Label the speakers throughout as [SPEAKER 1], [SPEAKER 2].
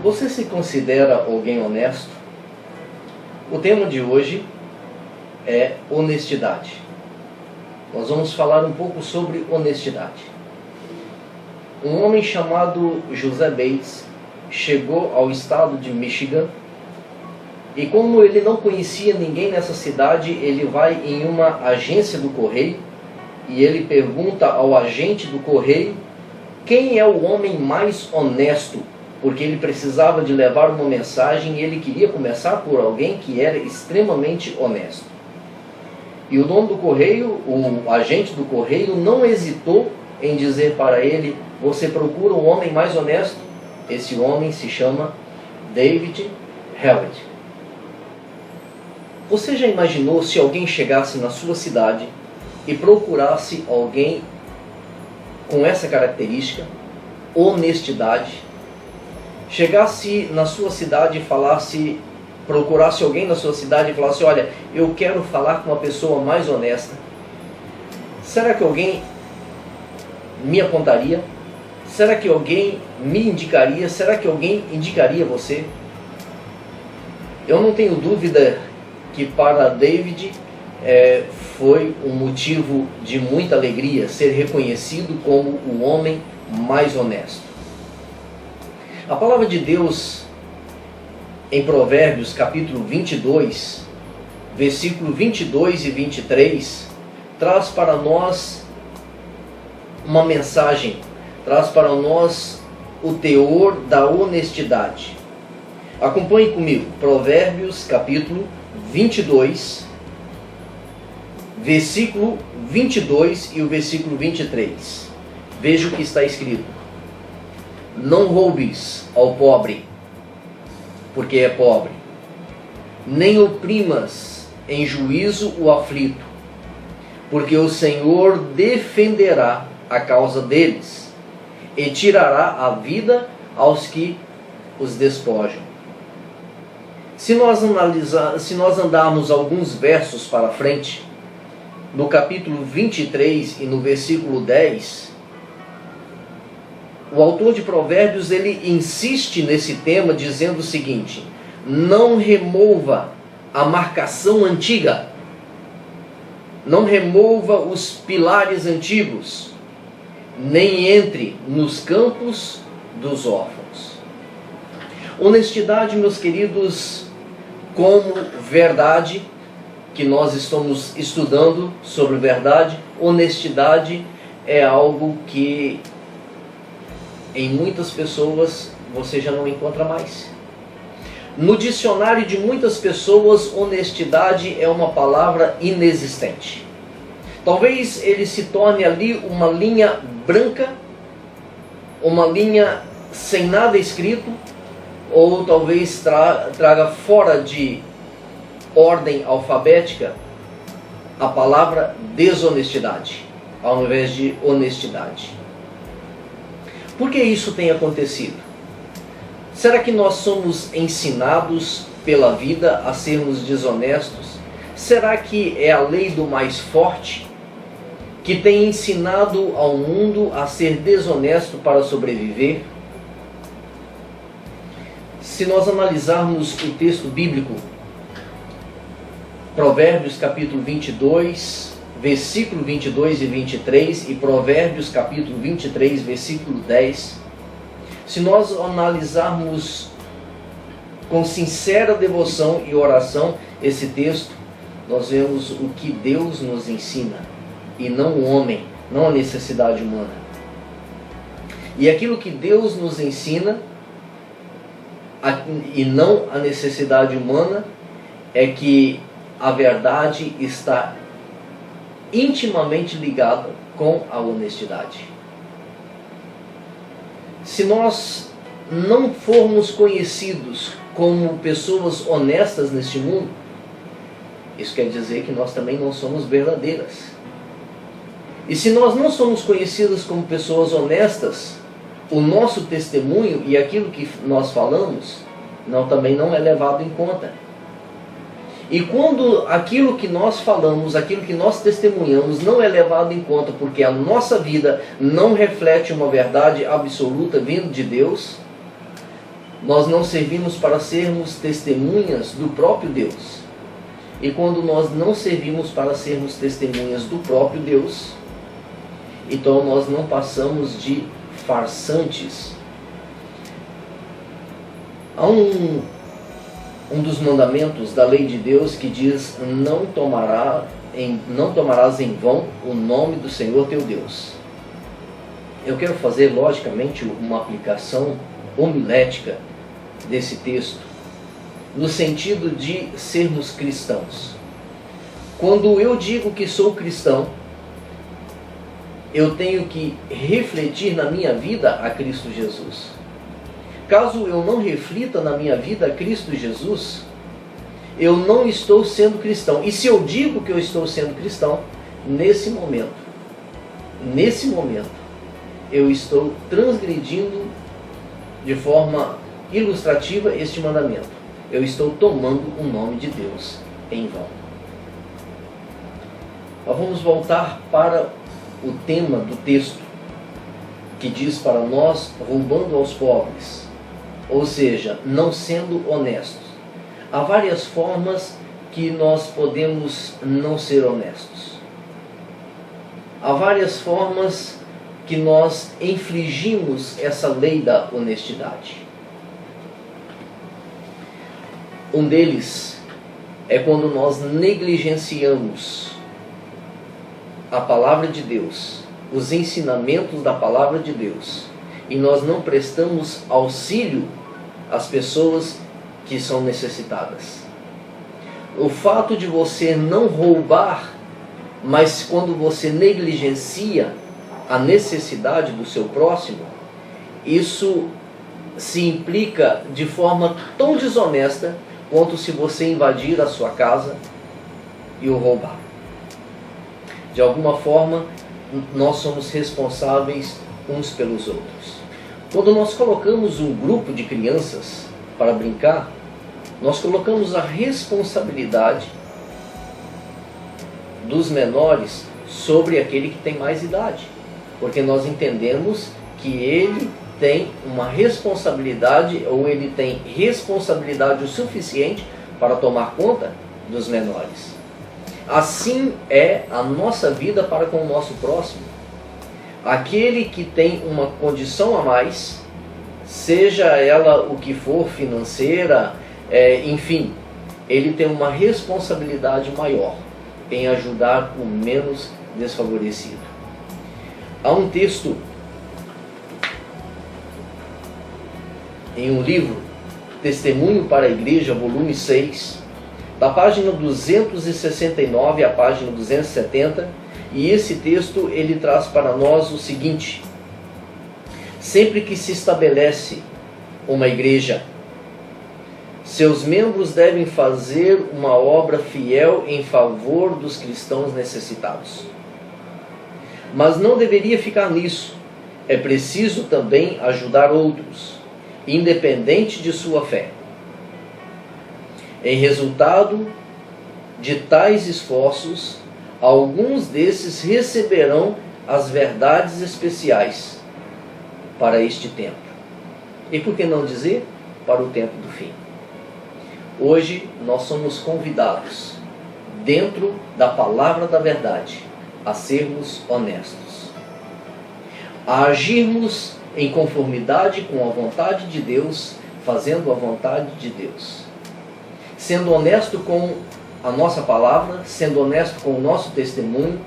[SPEAKER 1] Você se considera alguém honesto? O tema de hoje é honestidade. Nós vamos falar um pouco sobre honestidade. Um homem chamado José Bates chegou ao estado de Michigan e, como ele não conhecia ninguém nessa cidade, ele vai em uma agência do correio e ele pergunta ao agente do correio quem é o homem mais honesto, porque ele precisava de levar uma mensagem e ele queria começar por alguém que era extremamente honesto. E o dono do correio, o agente do correio, não hesitou em dizer para ele: você procura um homem mais honesto? Esse homem se chama David Hewitt. Você já imaginou se alguém chegasse na sua cidade e procurasse alguém com essa característica, honestidade? Chegasse na sua cidade e procurasse alguém na sua cidade e falasse: olha, eu quero falar com uma pessoa mais honesta. Será que alguém me apontaria? Será que alguém me indicaria? Será que alguém indicaria você? Eu não tenho dúvida que para David foi um motivo de muita alegria ser reconhecido como o homem mais honesto. A palavra de Deus em Provérbios capítulo 22, versículo 22 e 23, traz para nós uma mensagem, traz para nós o teor da honestidade. Acompanhe comigo, Provérbios capítulo 22, versículo 22 e o versículo 23. Veja o que está escrito: não roubes ao pobre, porque é pobre, nem oprimas em juízo o aflito, porque o Senhor defenderá a causa deles e tirará a vida aos que os despojam. Se nós andarmos alguns versos para frente, no capítulo 23 e no versículo 10, o autor de Provérbios ele insiste nesse tema dizendo o seguinte: não remova a marcação antiga, não remova os pilares antigos, nem entre nos campos dos órfãos. Honestidade, meus queridos, como verdade, que nós estamos estudando sobre verdade, honestidade é algo que em muitas pessoas você já não encontra mais. No dicionário de muitas pessoas, honestidade é uma palavra inexistente. Talvez ele se torne ali uma linha branca, uma linha sem nada escrito, ou talvez traga fora de ordem alfabética a palavra desonestidade, ao invés de honestidade. Por que isso tem acontecido? Será que nós somos ensinados pela vida a sermos desonestos? Será que é a lei do mais forte que tem ensinado ao mundo a ser desonesto para sobreviver? Se nós analisarmos o texto bíblico, Provérbios capítulo 22, versículo 22 e 23 e Provérbios capítulo 23, versículo 10, se nós analisarmos com sincera devoção e oração esse texto, nós vemos o que Deus nos ensina e não o homem, não a necessidade humana. E aquilo que Deus nos ensina e não a necessidade humana é que a verdade está intimamente ligada com a honestidade. Se nós não formos conhecidos como pessoas honestas neste mundo, isso quer dizer que nós também não somos verdadeiras. E se nós não somos conhecidos como pessoas honestas, o nosso testemunho e aquilo que nós falamos também não é levado em conta. E quando aquilo que nós falamos, aquilo que nós testemunhamos não é levado em conta porque a nossa vida não reflete uma verdade absoluta vindo de Deus, nós não servimos para sermos testemunhas do próprio Deus. E quando nós não servimos para sermos testemunhas do próprio Deus, então nós não passamos de farsantes. Há um dos mandamentos da lei de Deus que diz: não tomarás em vão o nome do Senhor teu Deus. Eu quero fazer, logicamente, uma aplicação homilética desse texto, no sentido de sermos cristãos. Quando eu digo que sou cristão, eu tenho que refletir na minha vida a Cristo Jesus. Caso eu não reflita na minha vida a Cristo Jesus, eu não estou sendo cristão. E se eu digo que eu estou sendo cristão, nesse momento, eu estou transgredindo de forma ilustrativa este mandamento. Eu estou tomando o nome de Deus em vão. Mas vamos voltar para o tema do texto, que diz para nós: roubando aos pobres, ou seja, não sendo honestos. Há várias formas que nós podemos não ser honestos. Há várias formas que nós infligimos essa lei da honestidade. Um deles é quando nós negligenciamos a palavra de Deus, os ensinamentos da palavra de Deus, e nós não prestamos auxílio às pessoas que são necessitadas. O fato de você não roubar, mas quando você negligencia a necessidade do seu próximo, isso se implica de forma tão desonesta quanto se você invadir a sua casa e o roubar. De alguma forma, nós somos responsáveis uns pelos outros. Quando nós colocamos um grupo de crianças para brincar, nós colocamos a responsabilidade dos menores sobre aquele que tem mais idade, porque nós entendemos que ele tem uma responsabilidade, ou ele tem responsabilidade o suficiente para tomar conta dos menores. Assim é a nossa vida para com o nosso próximo. Aquele que tem uma condição a mais, seja ela o que for, financeira, enfim, ele tem uma responsabilidade maior em ajudar o menos desfavorecido. Há um texto em um livro, Testemunho para a Igreja, volume 6, da página 269 à página 270, e esse texto ele traz para nós o seguinte: sempre que se estabelece uma igreja, seus membros devem fazer uma obra fiel em favor dos cristãos necessitados. Mas não deveria ficar nisso. É preciso também ajudar outros, independente de sua fé. Em resultado de tais esforços, alguns desses receberão as verdades especiais para este tempo. E por que não dizer, para o tempo do fim? Hoje nós somos convidados, dentro da palavra da verdade, a sermos honestos, a agirmos em conformidade com a vontade de Deus, fazendo a vontade de Deus, sendo honesto com a nossa palavra, sendo honesto com o nosso testemunho,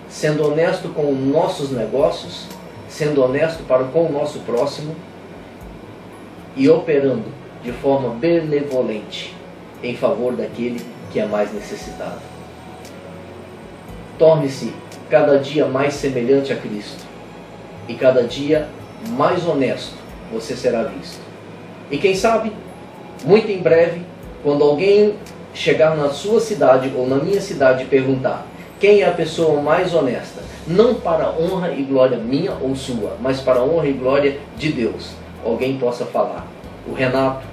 [SPEAKER 1] sendo honesto com os nossos negócios, sendo honesto para com o nosso próximo e operando de forma benevolente em favor daquele que é mais necessitado. Torne-se cada dia mais semelhante a Cristo, e cada dia mais honesto você será visto. E quem sabe, muito em breve, quando alguém chegar na sua cidade ou na minha cidade e perguntar quem é a pessoa mais honesta, não para honra e glória minha ou sua, mas para honra e glória de Deus, alguém possa falar: o Renato,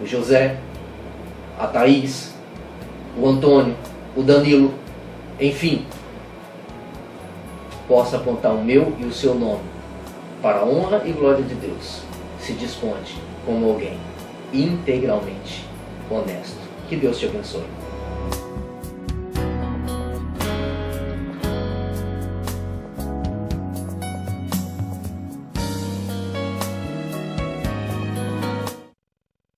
[SPEAKER 1] o José, a Thaís, o Antônio, o Danilo, enfim, possa apontar o meu e o seu nome para a honra e glória de Deus. Se desponte como alguém integralmente honesto. Que Deus te abençoe.